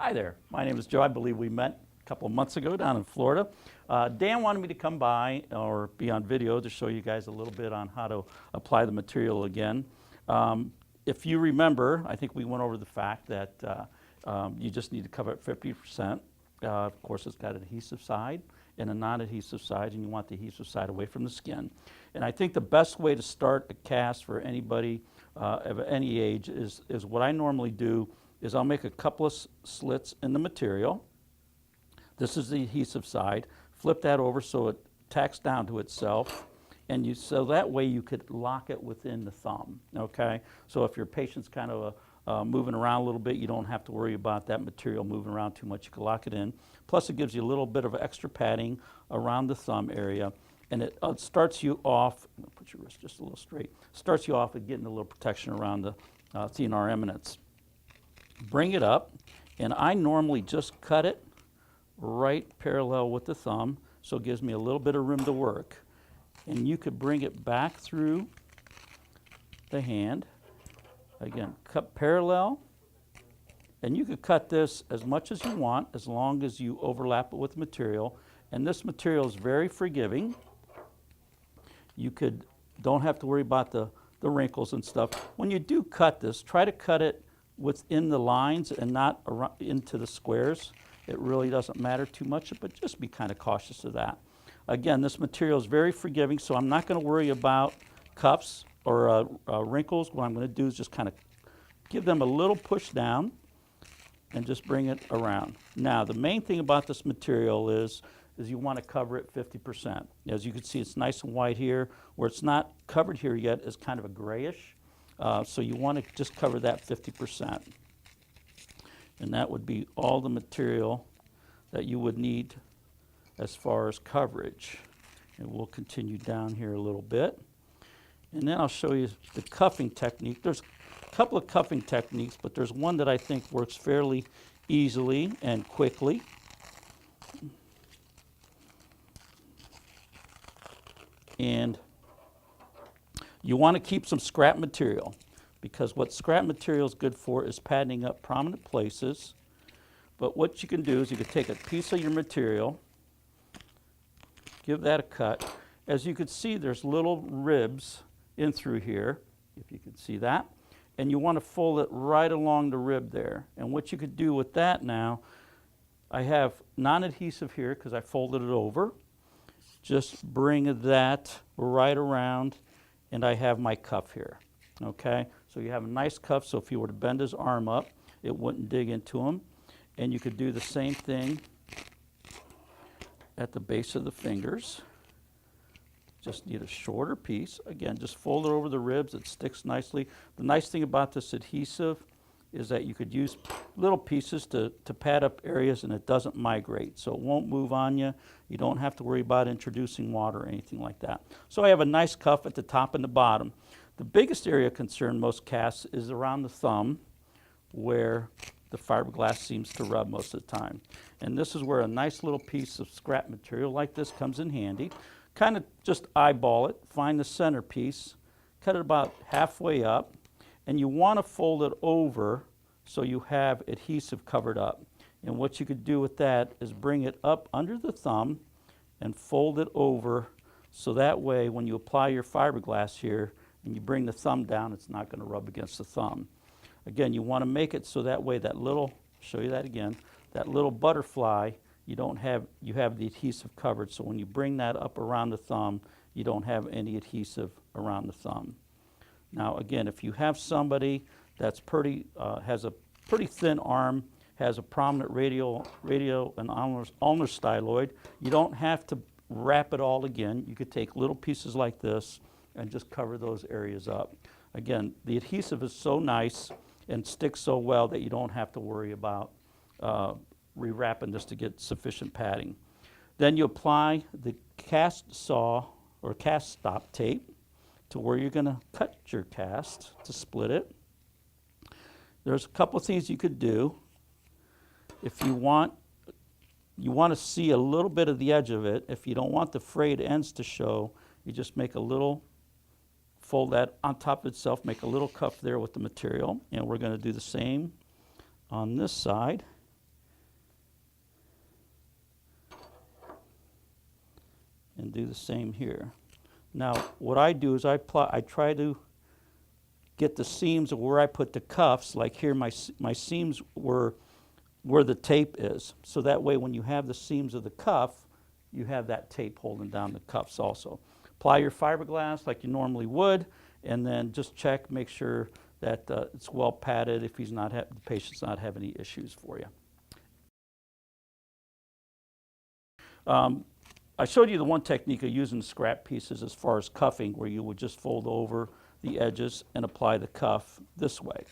Hi there, my name is Joe. I believe we met a couple of months ago down in Florida. Dan wanted me to come by or be on video to show you guys a little bit on how to apply the material again. If you remember, I think we went over the fact that you just need to cover it 50%. Of course, it's got an adhesive side and a non-adhesive side, and you want the adhesive side away from the skin. And I think the best way to start a cast for anybody of any age is what I normally do is I'll make a couple of slits in the material. This is the adhesive side. Flip that over so it tacks down to itself, and so that way you could lock it within the thumb, okay? So if your patient's kind of moving around a little bit, you don't have to worry about that material moving around too much. You can lock it in. Plus it gives you a little bit of extra padding around the thumb area, and it starts you off, put your wrist just a little straight, starts you off with getting a little protection around the thenar eminence. Bring it up, and I normally just cut it right parallel with the thumb, so it gives me a little bit of room to work. And you could bring it back through the hand. Again, cut parallel, and you could cut this as much as you want as long as you overlap it with material. And this material is very forgiving. You don't have to worry about the wrinkles and stuff. When you do cut this, try to cut it within the lines and not into the squares. It really doesn't matter too much, but just be kind of cautious of that. Again, this material is very forgiving, so I'm not going to worry about cuffs or wrinkles. What I'm going to do is just kind of give them a little push down and just bring it around. Now, the main thing about this material is you want to cover it 50%. As you can see, it's nice and white here. Where it's not covered here yet is kind of a grayish. So you want to just cover that 50%. And that would be all the material that you would need as far as coverage. And we'll continue down here a little bit. And then I'll show you the cuffing technique. There's a couple of cuffing techniques, but there's one that I think works fairly easily and quickly. And you want to keep some scrap material, because what scrap material is good for is padding up prominent places. But what you can do is you can take a piece of your material, give that a cut. As you can see, there's little ribs in through here, if you can see that. And you want to fold it right along the rib there. And what you could do with that now, I have non-adhesive here because I folded it over. Just bring that right around, and I have my cuff here, okay? So you have a nice cuff, so if you were to bend his arm up, it wouldn't dig into him. And you could do the same thing at the base of the fingers. Just need a shorter piece. Again, just fold it over the ribs. It sticks nicely. The nice thing about this adhesive is that you could use little pieces to pad up areas, and it doesn't migrate. So it won't move on you. You don't have to worry about introducing water or anything like that. So I have a nice cuff at the top and the bottom. The biggest area of concern most casts is around the thumb, where the fiberglass seems to rub most of the time. And this is where a nice little piece of scrap material like this comes in handy. Kind of just eyeball it, find the center piece, cut it about halfway up, and you want to fold it over so you have adhesive covered up. And what you could do with that is bring it up under the thumb and fold it over, so that way when you apply your fiberglass here and you bring the thumb down, it's not going to rub against the thumb. Again, you want to make it so that way that little, show you that again, that little butterfly, you have the adhesive covered, so when you bring that up around the thumb, you don't have any adhesive around the thumb. Now again, if you have somebody that's has a pretty thin arm, has a prominent radial and ulnar styloid, you don't have to wrap it all again. You could take little pieces like this and just cover those areas up. Again, the adhesive is so nice and sticks so well that you don't have to worry about rewrapping this to get sufficient padding. Then you apply the cast saw or cast stop tape to where you're going to cut your cast to split it. There's a couple of things you could do. If you want to see a little bit of the edge of it. If you don't want the frayed ends to show, you just make a little, fold that on top of itself, make a little cuff there with the material. And we're going to do the same on this side. and do the same here. Now, what I do is I try to get the seams of where I put the cuffs, like here my seams were where the tape is. So that way when you have the seams of the cuff, you have that tape holding down the cuffs also. Apply your fiberglass like you normally would, and then just check, make sure that it's well padded if the patient's not having any issues for you. I showed you the one technique of using scrap pieces as far as cuffing, where you would just fold over the edges and apply the cuff this way.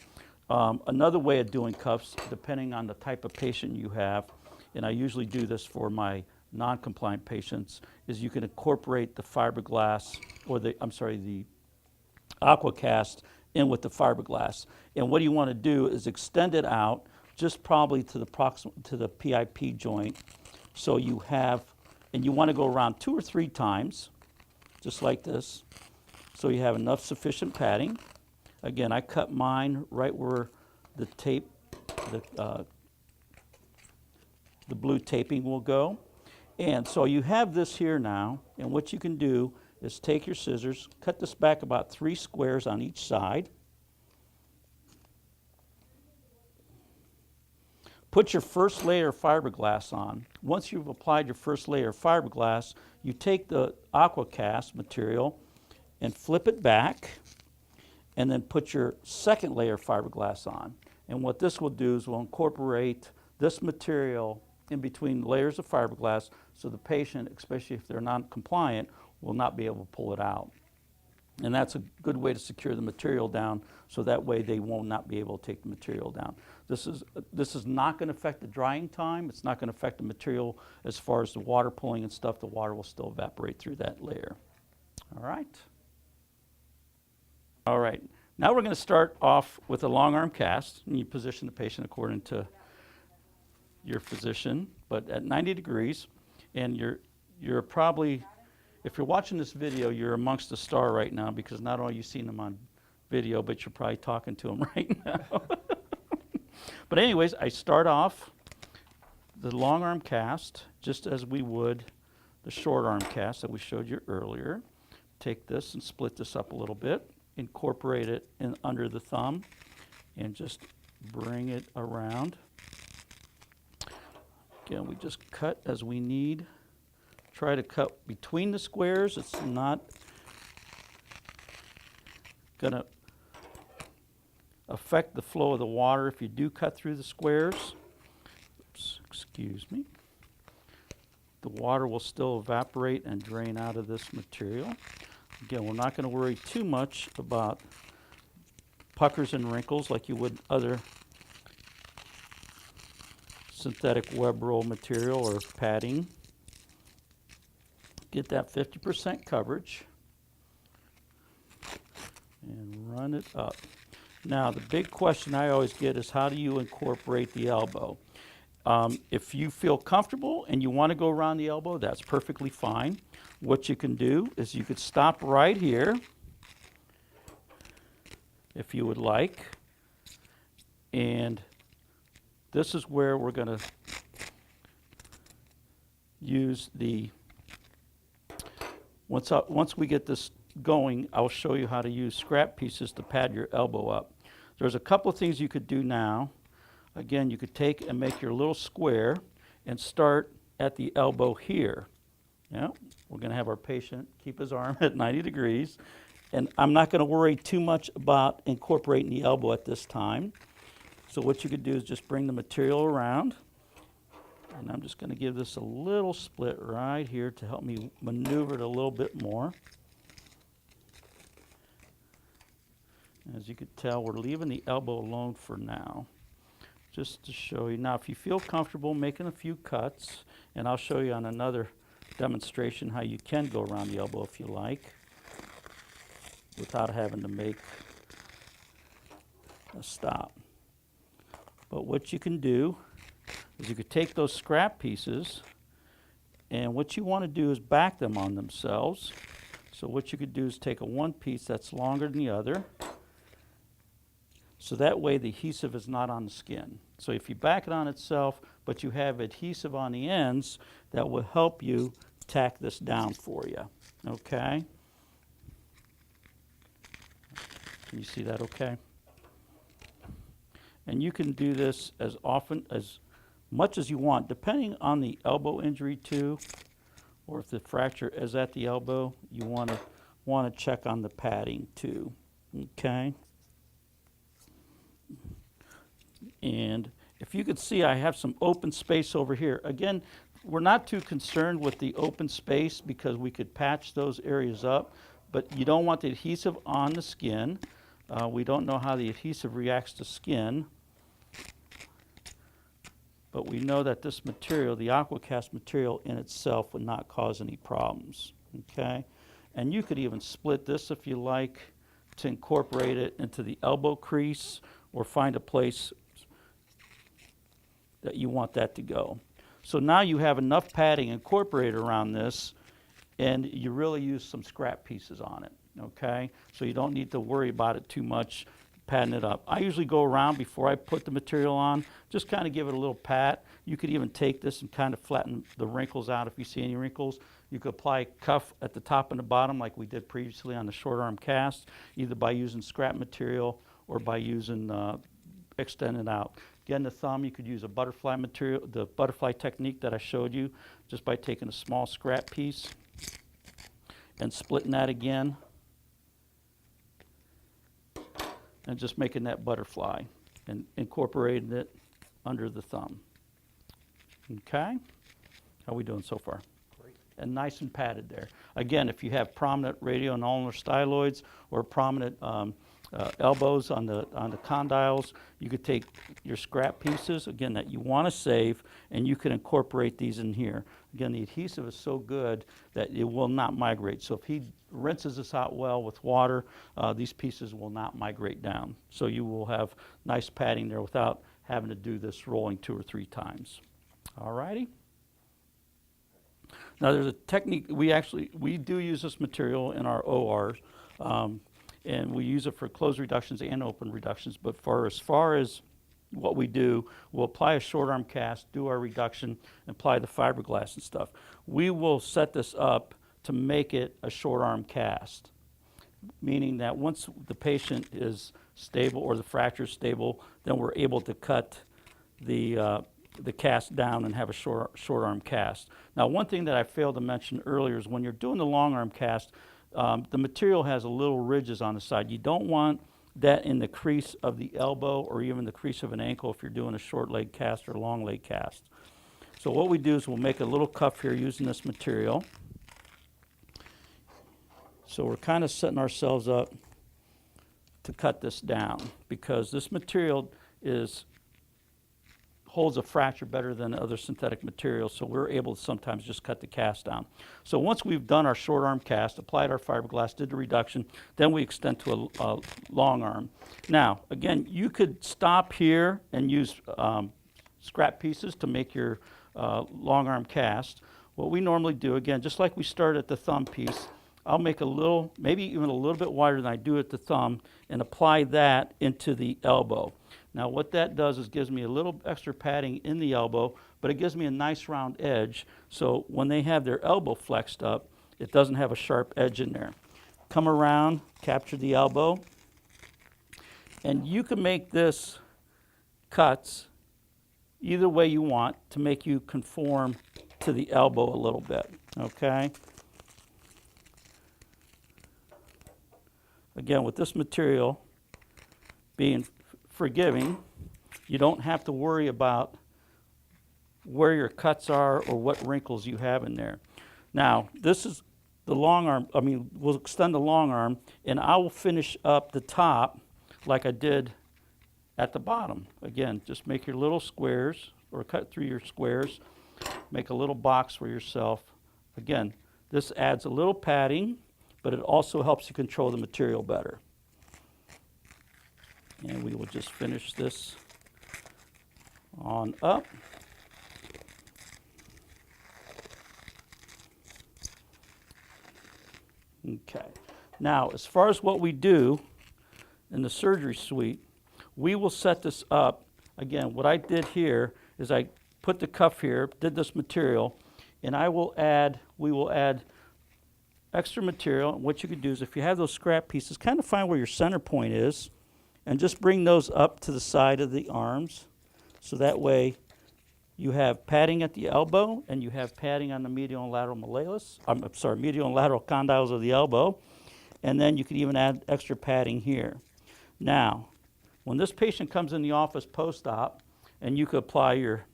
Another way of doing cuffs, depending on the type of patient you have, and I usually do this for my non-compliant patients, is you can incorporate the fiberglass, or the AquaCast in with the fiberglass. And what you want to do is extend it out just probably to the PIP joint. So you have, and you want to go around 2 or 3 times, just like this, so you have enough sufficient padding. Again, I cut mine right where the tape, the blue taping will go. And so you have this here now, and what you can do is take your scissors, cut this back about 3 squares on each side. Put your first layer of fiberglass on. Once you've applied your first layer of fiberglass, you take the AquaCast material and flip it back, and then put your second layer of fiberglass on. And what this will do is will incorporate this material in between layers of fiberglass, so the patient, especially if they're non-compliant, will not be able to pull it out. And that's a good way to secure the material down, so that way they will not be able to take the material down. This is not going to affect the drying time. It's not going to affect the material as far as the water pulling and stuff. The water will still evaporate through that layer. All right. All right. Now we're going to start off with a long arm cast, and you position the patient according to your physician, but at 90 degrees, and you're probably, if you're watching this video, you're amongst the star right now, because not only you've seen them on video, but you're probably talking to them right now. But anyways, I start off the long arm cast just as we would the short arm cast that we showed you earlier. Take this and split this up a little bit, incorporate it in under the thumb, and just bring it around. Again, we just cut as we need. Try to cut between the squares. It's not going to affect the flow of the water if you do cut through the squares. Oops, excuse me. The water will still evaporate and drain out of this material. Again, we're not going to worry too much about puckers and wrinkles like you would other synthetic web roll material or padding. Get that 50% coverage and run it up. Now, the big question I always get is, how do you incorporate the elbow? If you feel comfortable and you want to go around the elbow, that's perfectly fine. What you can do is you could stop right here if you would like, and this is where we're going to use the, once we get this going, I'll show you how to use scrap pieces to pad your elbow up. There's a couple of things you could do now. Again, you could take and make your little square and start at the elbow here. Yeah, we're going to have our patient keep his arm at 90 degrees. And I'm not going to worry too much about incorporating the elbow at this time. So what you could do is just bring the material around. And I'm just going to give this a little split right here to help me maneuver it a little bit more. As you could tell, we're leaving the elbow alone for now, just to show you. Now, if you feel comfortable making a few cuts, and I'll show you on another demonstration how you can go around the elbow if you like, without having to make a stop. But what you can do is you could take those scrap pieces, and what you want to do is back them on themselves. So what you could do is take a one piece that's longer than the other, so that way the adhesive is not on the skin. So if you back it on itself, but you have adhesive on the ends, that will help you tack this down for you, okay? Can you see that okay? And you can do this as often, as much as you want, depending on the elbow injury too, or if the fracture is at the elbow, you want to check on the padding too, okay? And if you could see, I have some open space over here. Again, we're not too concerned with the open space because we could patch those areas up, but you don't want the adhesive on the skin. We don't know how the adhesive reacts to skin, but we know that this material, the AquaCast material in itself, would not cause any problems, okay? And you could even split this if you like to incorporate it into the elbow crease or find a place that you want that to go. So now you have enough padding incorporated around this, and you really use some scrap pieces on it, okay? So you don't need to worry about it too much, padding it up. I usually go around before I put the material on, just kind of give it a little pat. You could even take this and kind of flatten the wrinkles out if you see any wrinkles. You could apply cuff at the top and the bottom like we did previously on the short arm cast, either by using scrap material or by using extending out. Again, the thumb, you could use a butterfly material, the butterfly technique that I showed you, just by taking a small scrap piece and splitting that again and just making that butterfly and incorporating it under the thumb. Okay? How are we doing so far? Great. And nice and padded there. Again, if you have prominent radial and ulnar styloids or prominent elbows on the condyles, you could take your scrap pieces, again, that you want to save, and you can incorporate these in here. Again, the adhesive is so good that it will not migrate. So if he rinses this out well with water, these pieces will not migrate down. So you will have nice padding there without having to do this rolling 2 or 3 times. All righty. Now there's a technique, we do use this material in our ORs. And we use it for closed reductions and open reductions. But for as far as what we do, we'll apply a short arm cast, do our reduction, and apply the fiberglass and stuff. We will set this up to make it a short arm cast, meaning that once the patient is stable or the fracture is stable, then we're able to cut the cast down and have a short arm cast. Now, one thing that I failed to mention earlier is when you're doing the long arm cast, the material has a little ridges on the side. You don't want that in the crease of the elbow or even the crease of an ankle if you're doing a short leg cast or long leg cast. So what we do is we'll make a little cuff here using this material. So we're kind of setting ourselves up to cut this down because this material holds a fracture better than other synthetic materials, so we're able to sometimes just cut the cast down. So once we've done our short arm cast, applied our fiberglass, did the reduction, then we extend to a long arm. Now, again, you could stop here and use scrap pieces to make your long arm cast. What we normally do, again, just like we started at the thumb piece, I'll make a little, maybe even a little bit wider than I do at the thumb, and apply that into the elbow. Now what that does is gives me a little extra padding in the elbow, but it gives me a nice round edge, so when they have their elbow flexed up, it doesn't have a sharp edge in there. Come around, capture the elbow, and you can make this cuts either way you want to make you conform to the elbow a little bit, okay? Again, with this material being forgiving, you don't have to worry about where your cuts are or what wrinkles you have in there. Now, this is the long arm. We'll extend the long arm, and I will finish up the top like I did at the bottom. Again, just make your little squares or cut through your squares. Make a little box for yourself. Again, this adds a little padding, but it also helps you control the material better. And we will just finish this on up. Okay. Now, as far as what we do in the surgery suite, we will set this up. Again, what I did here is I put the cuff here, did this material, and we will add extra material. What you could do is, if you have those scrap pieces, kind of find where your center point is and just bring those up to the side of the arms. So that way you have padding at the elbow and you have padding on the medial and lateral malleolus. I'm sorry, medial and lateral condyles of the elbow. And then you could even add extra padding here. Now, when this patient comes in the office post-op, and you could apply your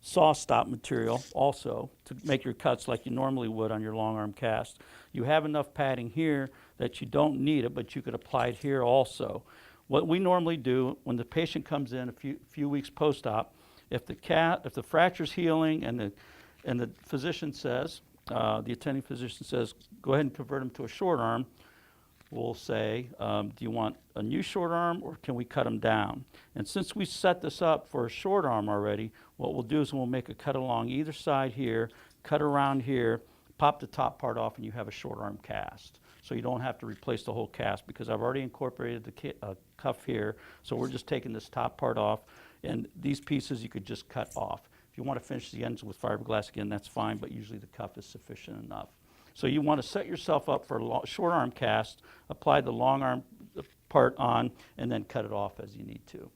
saw stop material also to make your cuts like you normally would on your long arm cast. You have enough padding here that you don't need it, but you could apply it here also. What we normally do when the patient comes in a few weeks post-op, if the fracture's healing and the physician says, the attending physician says, go ahead and convert him to a short arm, we'll say, do you want a new short arm or can we cut him down? And since we set this up for a short arm already, what we'll do is we'll make a cut along either side here, cut around here, pop the top part off, and you have a short arm cast. So you don't have to replace the whole cast because I've already incorporated the cuff here. So we're just taking this top part off, and these pieces you could just cut off. If you want to finish the ends with fiberglass again, that's fine, but usually the cuff is sufficient enough. So you want to set yourself up for a short arm cast, apply the long arm part on, and then cut it off as you need to.